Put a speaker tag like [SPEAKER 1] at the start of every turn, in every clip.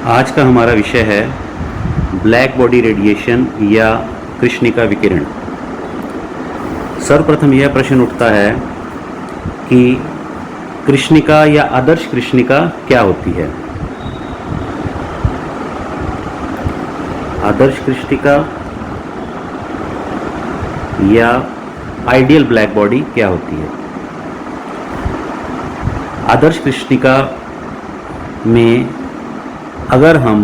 [SPEAKER 1] आज का हमारा विषय है ब्लैक बॉडी रेडिएशन या कृष्णिका विकिरण। सर्वप्रथम यह प्रश्न उठता है कि कृष्णिका या आदर्श कृष्णिका क्या होती है। आदर्श कृष्णिका या आइडियल ब्लैक बॉडी क्या होती है। आदर्श कृष्णिका में अगर हम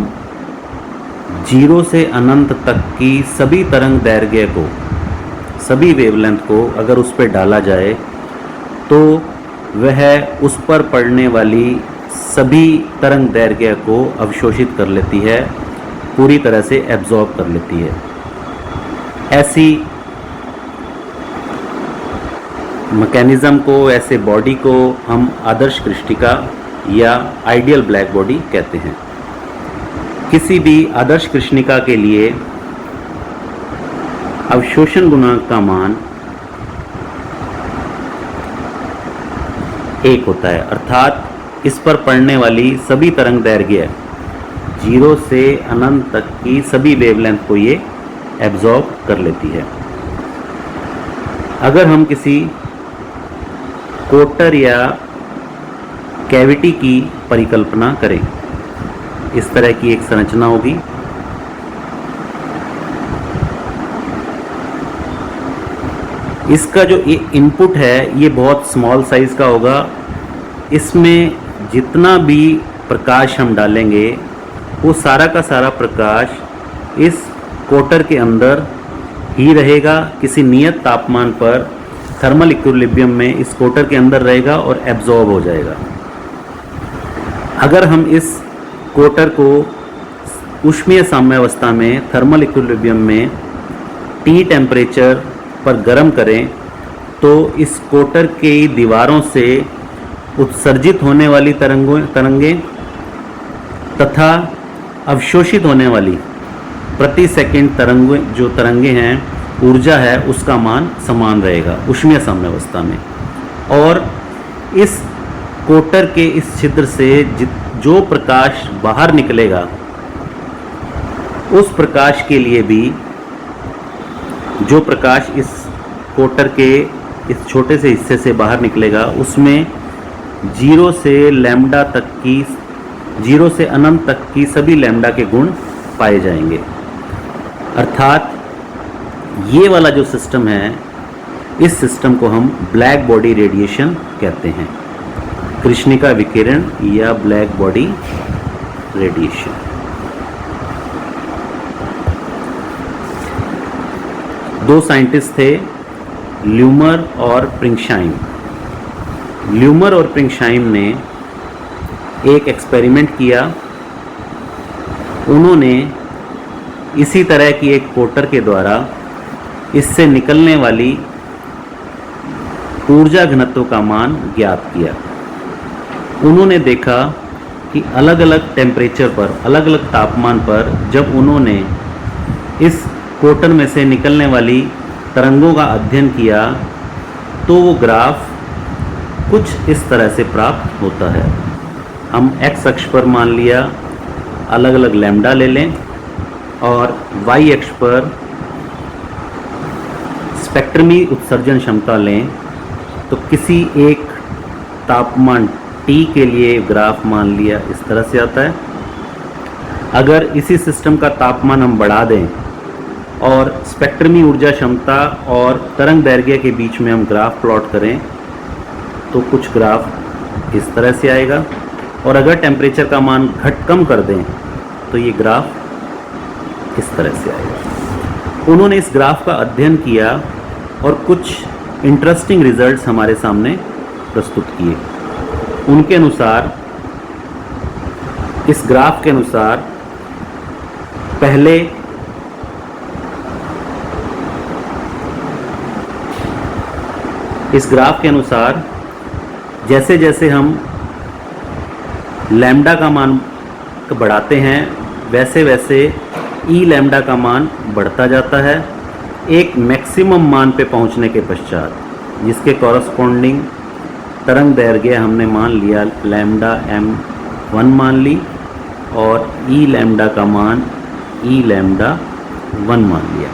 [SPEAKER 1] 0 से अनंत तक की सभी तरंग दैर्घ्य को, सभी वेवलेंथ को अगर उस पर डाला जाए तो वह उस पर पड़ने वाली सभी तरंग दैर्घ्य को अवशोषित कर लेती है, पूरी तरह से एब्जॉर्ब कर लेती है। ऐसी मैकेनिज्म को, ऐसे बॉडी को हम आदर्श कृष्णिका या आइडियल ब्लैक बॉडी कहते हैं। किसी भी आदर्श कृष्णिका के लिए अवशोषण गुणांक का मान 1 होता है, अर्थात इस पर पड़ने वाली सभी तरंग दैर्घ्य 0 से अनंत तक की सभी वेवलेंथ को ये एब्जॉर्ब कर लेती है। अगर हम किसी कोटर या कैविटी की परिकल्पना करें, इस तरह की एक संरचना होगी। इसका जो इनपुट है ये बहुत स्मॉल साइज का होगा। इसमें जितना भी प्रकाश हम डालेंगे वो सारा का सारा प्रकाश इस कोटर के अंदर ही रहेगा, किसी नियत तापमान पर थर्मल इक्विलिब्रियम में इस कोटर के अंदर रहेगा और एब्जॉर्ब हो जाएगा। अगर हम इस कोटर को ऊष्मीय साम्यावस्था में, थर्मल इक्विलिब्रियम में T टेम्परेचर पर गर्म करें तो इस कोटर की दीवारों से उत्सर्जित होने वाली तरंगें तथा अवशोषित होने वाली प्रति सेकंड तरंगें हैं, ऊर्जा है, उसका मान समान रहेगा ऊष्मीय साम्यावस्था में। और इस कोटर के इस छिद्र से जो प्रकाश बाहर निकलेगा उस प्रकाश के लिए भी, जो प्रकाश इस कोटर के इस छोटे से हिस्से से बाहर निकलेगा उसमें 0 से अनंत तक की सभी लैम्डा के गुण पाए जाएंगे। अर्थात ये वाला जो सिस्टम है, इस सिस्टम को हम ब्लैक बॉडी रेडिएशन कहते हैं, कृष्णिका विकिरण या ब्लैक बॉडी रेडिएशन। दो साइंटिस्ट थे, ल्यूमर और प्रिंगशाइम। ल्यूमर और प्रिंगशाइम ने एक एक्सपेरिमेंट किया। उन्होंने इसी तरह की एक कोटर के द्वारा इससे निकलने वाली ऊर्जा घनत्व का मान ज्ञात किया। उन्होंने देखा कि अलग अलग टेम्परेचर पर, अलग अलग तापमान पर जब उन्होंने इस कोटर में से निकलने वाली तरंगों का अध्ययन किया तो वो ग्राफ कुछ इस तरह से प्राप्त होता है। हम x अक्ष पर मान लिया अलग अलग लैम्डा ले लें और y अक्ष पर स्पेक्ट्रमी उत्सर्जन क्षमता लें, तो किसी एक तापमान T के लिए ग्राफ मान लिया इस तरह से आता है। अगर इसी सिस्टम का तापमान हम बढ़ा दें और स्पेक्ट्रमी ऊर्जा क्षमता और तरंग दैर्घ्य के बीच में हम ग्राफ प्लॉट करें तो कुछ ग्राफ इस तरह से आएगा। और अगर टेम्परेचर का मान कम कर दें तो ये ग्राफ इस तरह से आएगा। उन्होंने इस ग्राफ का अध्ययन किया और कुछ इंटरेस्टिंग रिजल्ट्स हमारे सामने प्रस्तुत किए। उनके अनुसार, इस ग्राफ के अनुसार, पहले इस ग्राफ के अनुसार जैसे जैसे हम लैम्डा का मान बढ़ाते हैं वैसे वैसे ई लैम्डा का मान बढ़ता जाता है। एक मैक्सिमम मान पे पहुंचने के पश्चात, जिसके कॉरस्पॉन्डिंग तरंग दैर्घ्य हमने मान लिया लैम्डा m1 मान ली, और ई लैम्डा का मान ई लैम्डा 1 मान लिया।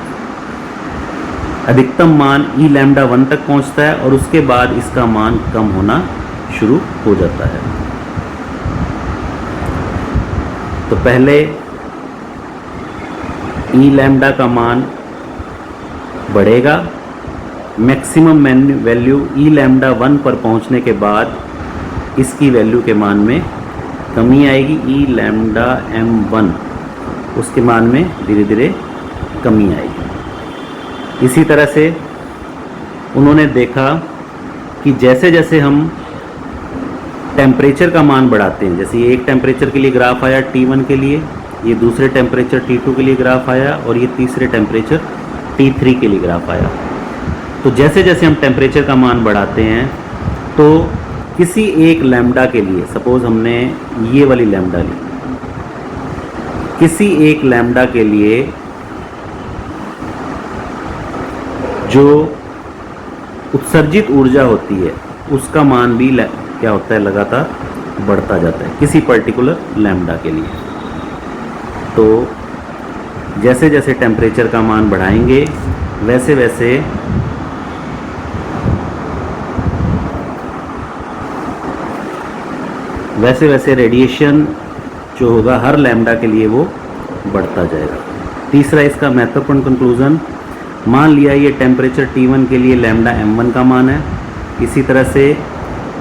[SPEAKER 1] अधिकतम मान ई लैम्डा 1 तक पहुंचता है और उसके बाद इसका मान कम होना शुरू हो जाता है। तो पहले ई लैम्डा का मान बढ़ेगा, मैक्सिमम वैल्यू ई लैम्डा 1 पर पहुंचने के बाद इसकी वैल्यू के मान में कमी आएगी। ई लैम्डा m1 उसके मान में धीरे धीरे कमी आएगी। इसी तरह से उन्होंने देखा कि जैसे जैसे हम टेम्परेचर का मान बढ़ाते हैं, जैसे ये एक टेम्परेचर के लिए ग्राफ आया T1 के लिए, ये दूसरे टेम्परेचर T2 के लिए ग्राफ आया और ये तीसरे टेम्परेचर T3 के लिए ग्राफ आया। तो जैसे जैसे हम टेम्परेचर का मान बढ़ाते हैं तो किसी एक लैम्डा के लिए, सपोज हमने ये वाली लैम्डा ली, किसी एक लैम्डा के लिए जो उत्सर्जित ऊर्जा होती है उसका मान भी क्या होता है, लगातार बढ़ता जाता है किसी पर्टिकुलर लैम्डा के लिए। तो जैसे जैसे टेम्परेचर का मान बढ़ाएंगे वैसे वैसे रेडिएशन जो होगा हर लैम्डा के लिए वो बढ़ता जाएगा। तीसरा इसका महत्वपूर्ण कंक्लूजन, मान लिया ये टेम्परेचर T1 के लिए लैम्डा m1 का मान है, इसी तरह से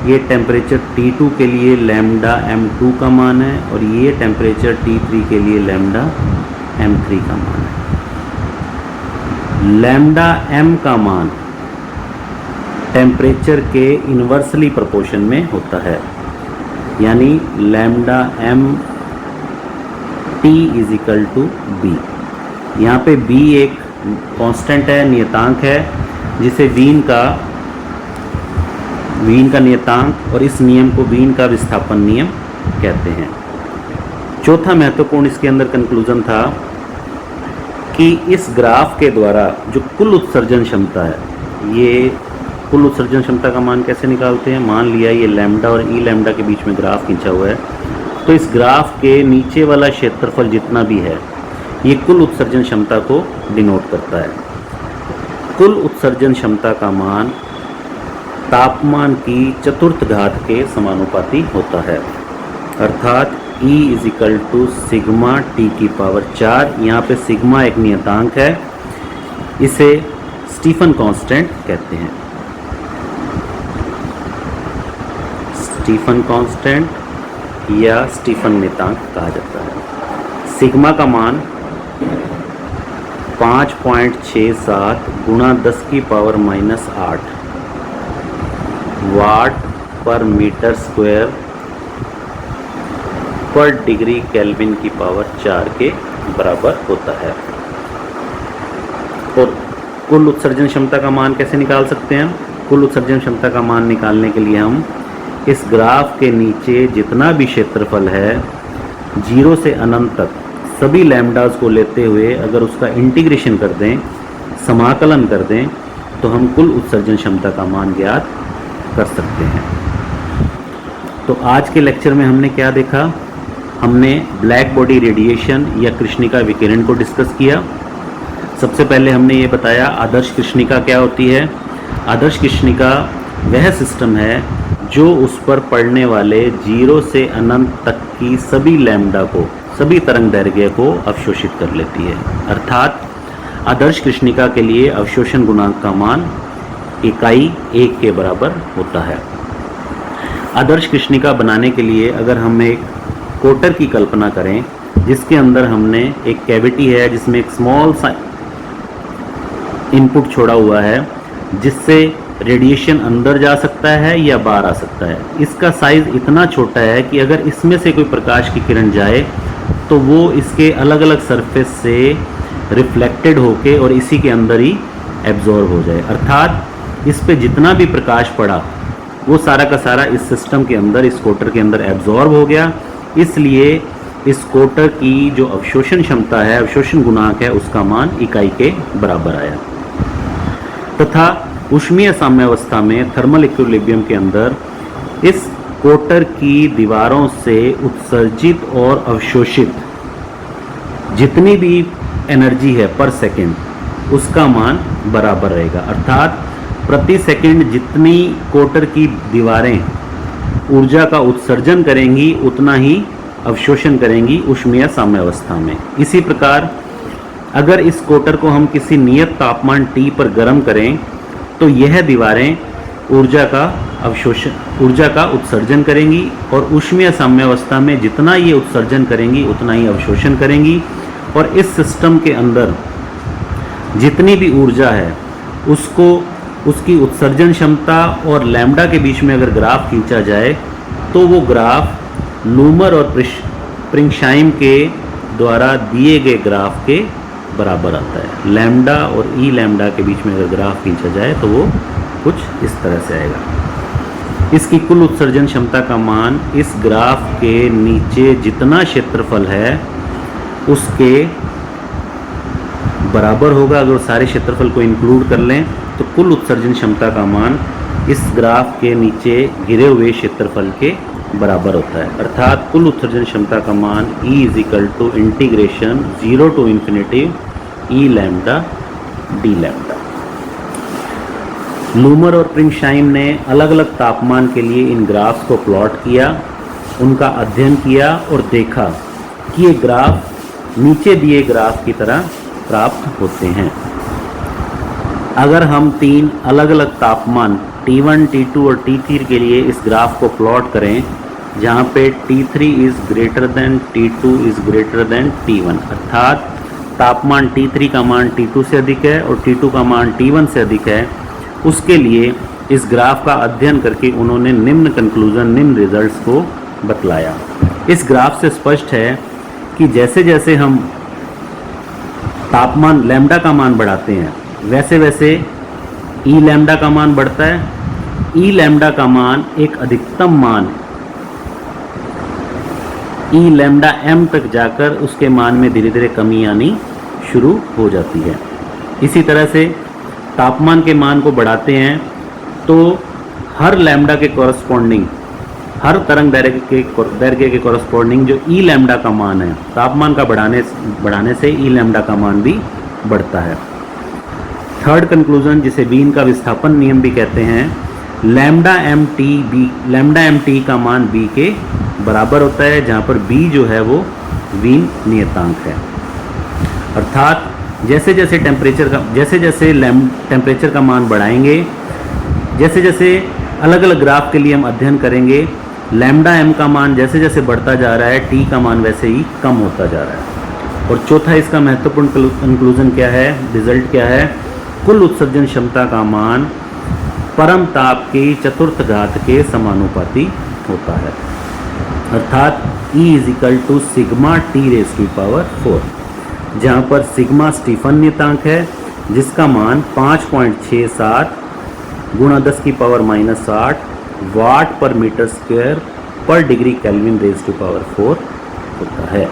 [SPEAKER 1] ये टेम्परेचर T2 के लिए लैम्डा m2 का मान है और ये टेम्परेचर T3 के लिए लैम्डा m3 का मान है। लैम्डा m का मान टेम्परेचर के इन्वर्सली प्रोपोर्शन में होता है, यानी lambda m T is equal to B। यहाँ पे B एक कांस्टेंट है, नियतांक है, जिसे वीन का नियतांक और इस नियम को वीन का विस्थापन नियम कहते हैं। चौथा महत्वपूर्ण इसके अंदर कंक्लूजन था कि इस ग्राफ के द्वारा जो कुल उत्सर्जन क्षमता है, ये कुल उत्सर्जन क्षमता का मान कैसे निकालते हैं, मान लिया ये लैम्डा और ई लैम्डा के बीच में ग्राफ खींचा हुआ है, तो इस ग्राफ के नीचे वाला क्षेत्रफल जितना भी है ये कुल उत्सर्जन क्षमता को डिनोट करता है। कुल उत्सर्जन क्षमता का मान तापमान की चतुर्थ घात के समानुपाती होता है, अर्थात E is equal to sigma T की पावर 4। यहाँ पे सिग्मा एक नियतांक है, इसे स्टीफन कांस्टेंट कहते हैं। स्टीफन कांस्टेंट या स्टीफन नियतांक कहा जाता है। सिग्मा का मान 5.67 गुणा 10 की पावर -8 वाट पर मीटर स्क्वायर पर डिग्री केल्विन की पावर 4 के बराबर होता है। और कुल उत्सर्जन क्षमता का मान कैसे निकाल सकते हैं? कुल उत्सर्जन क्षमता का मान निकालने के लिए हम इस ग्राफ के नीचे जितना भी क्षेत्रफल है 0 से अनंत तक सभी लैम्डास को लेते हुए अगर उसका इंटीग्रेशन कर दें, समाकलन कर दें, तो हम कुल उत्सर्जन क्षमता का मान ज्ञात कर सकते हैं। तो आज के लेक्चर में हमने क्या देखा? हमने ब्लैक बॉडी रेडिएशन या कृष्णिका विकिरण को डिस्कस किया। सबसे पहले हमने ये बताया आदर्श कृष्णिका क्या होती है। आदर्श कृष्णिका वह सिस्टम है जो उस पर पड़ने वाले 0 से अनंत तक की सभी लैम्डा को, सभी तरंग दैर्घ्य को अवशोषित कर लेती है। अर्थात आदर्श कृष्णिका के लिए अवशोषण गुणांक का मान इकाई 1 के बराबर होता है। आदर्श कृष्णिका बनाने के लिए अगर हम एक कोटर की कल्पना करें जिसके अंदर हमने एक कैविटी है जिसमें एक स्मॉल सा इनपुट छोड़ा हुआ है जिससे रेडिएशन अंदर जा सकता है या बाहर आ सकता है। इसका साइज़ इतना छोटा है कि अगर इसमें से कोई प्रकाश की किरण जाए तो वो इसके अलग अलग सरफेस से रिफ्लेक्टेड होके और इसी के अंदर ही एब्जॉर्ब हो जाए। अर्थात इस पे जितना भी प्रकाश पड़ा वो सारा का सारा इस सिस्टम के अंदर, इस कोटर के अंदर एब्जॉर्ब हो गया। इसलिए इस कोटर की जो अवशोषण क्षमता है, अवशोषण गुणांक है, उसका मान इकाई के बराबर आया। तथा ऊष्मीय साम्यावस्था में थर्मल इक्विलिब्रियम के अंदर इस कोटर की दीवारों से उत्सर्जित और अवशोषित जितनी भी एनर्जी है पर सेकंड उसका मान बराबर रहेगा। अर्थात प्रति सेकंड जितनी कोटर की दीवारें ऊर्जा का उत्सर्जन करेंगी उतना ही अवशोषण करेंगी ऊष्मीय साम्यावस्था में। इसी प्रकार अगर इस कोटर को हम किसी नियत तापमान T पर गर्म करें तो यह दीवारें ऊर्जा का उत्सर्जन करेंगी और ऊष्मीय साम्यावस्था में जितना ये उत्सर्जन करेंगी उतना ही अवशोषण करेंगी। और इस सिस्टम के अंदर जितनी भी ऊर्जा है उसको उसकी उत्सर्जन क्षमता और लैम्डा के बीच में अगर ग्राफ खींचा जाए तो वो ग्राफ लूमर और प्रिंगशाइम के द्वारा दिए गए ग्राफ के बराबर आता है। लैम्डा और ई लैम्डा के बीच में अगर ग्राफ खींचा जाए तो वो कुछ इस तरह से आएगा। इसकी कुल उत्सर्जन क्षमता का मान इस ग्राफ के नीचे जितना क्षेत्रफल है उसके बराबर होगा। अगर सारे क्षेत्रफल को इंक्लूड कर लें तो कुल उत्सर्जन क्षमता का मान इस ग्राफ के नीचे घिरे हुए क्षेत्रफल के बराबर होता है। अर्थात कुल उत्सर्जन क्षमता का मान E = integration 0 to ∞ E lambda d lambda. Lummer और प्रिंगशाइम ने अलग अलग तापमान के लिए इन ग्राफ्स को प्लॉट किया, उनका अध्ययन किया और देखा कि ये ग्राफ नीचे दिए ग्राफ की तरह प्राप्त होते हैं। अगर हम 3 अलग अलग तापमान T1, T2 और T3 के लिए इस ग्राफ को प्लॉट करें जहाँ पे T3 is greater than T2 is greater than T1, अर्थात तापमान T3 का मान T2 से अधिक है और T2 का मान T1 से अधिक है, उसके लिए इस ग्राफ का अध्ययन करके उन्होंने निम्न रिजल्ट्स को बतलाया। इस ग्राफ से स्पष्ट है कि जैसे जैसे हम तापमान लैम्डा का मान बढ़ाते हैं वैसे वैसे ई लैम्डा का मान बढ़ता है। ई लैम्डा का मान एक अधिकतम मान ई लैम्डा एम तक जाकर उसके मान में धीरे धीरे कमी आनी शुरू हो जाती है। इसी तरह से तापमान के मान को बढ़ाते हैं तो हर लैम्डा के कॉरस्पॉन्डिंग, हर तरंग दैर्घ्य के कॉरस्पॉन्डिंग जो ई लैम्डा का मान है तापमान का बढ़ाने से ई लैम्डा का मान भी बढ़ता है। थर्ड कंक्लूजन, जिसे वीन का विस्थापन नियम भी कहते हैं, लैम्डा एम टी का मान बी के बराबर होता है, जहाँ पर बी जो है वो वीन नियतांक है। अर्थात जैसे जैसे टेम्परेचर का मान बढ़ाएंगे, जैसे जैसे अलग अलग ग्राफ के लिए हम अध्ययन करेंगे, लैम्डा एम का मान जैसे जैसे बढ़ता जा रहा है टी का मान वैसे ही कम होता जा रहा है। और चौथा इसका महत्वपूर्ण कंक्लूजन क्या है, रिजल्ट क्या है, कुल उत्सर्जन क्षमता का मान परम ताप की चतुर्थ घात के समानुपाती होता है। अर्थात E = सिग्मा T⁴, जहाँ पर सिग्मा स्टीफन नियतांक है जिसका मान 5.67 × 10⁻⁸ वाट पर मीटर स्क्वायर पर डिग्री केल्विन⁴ होता है।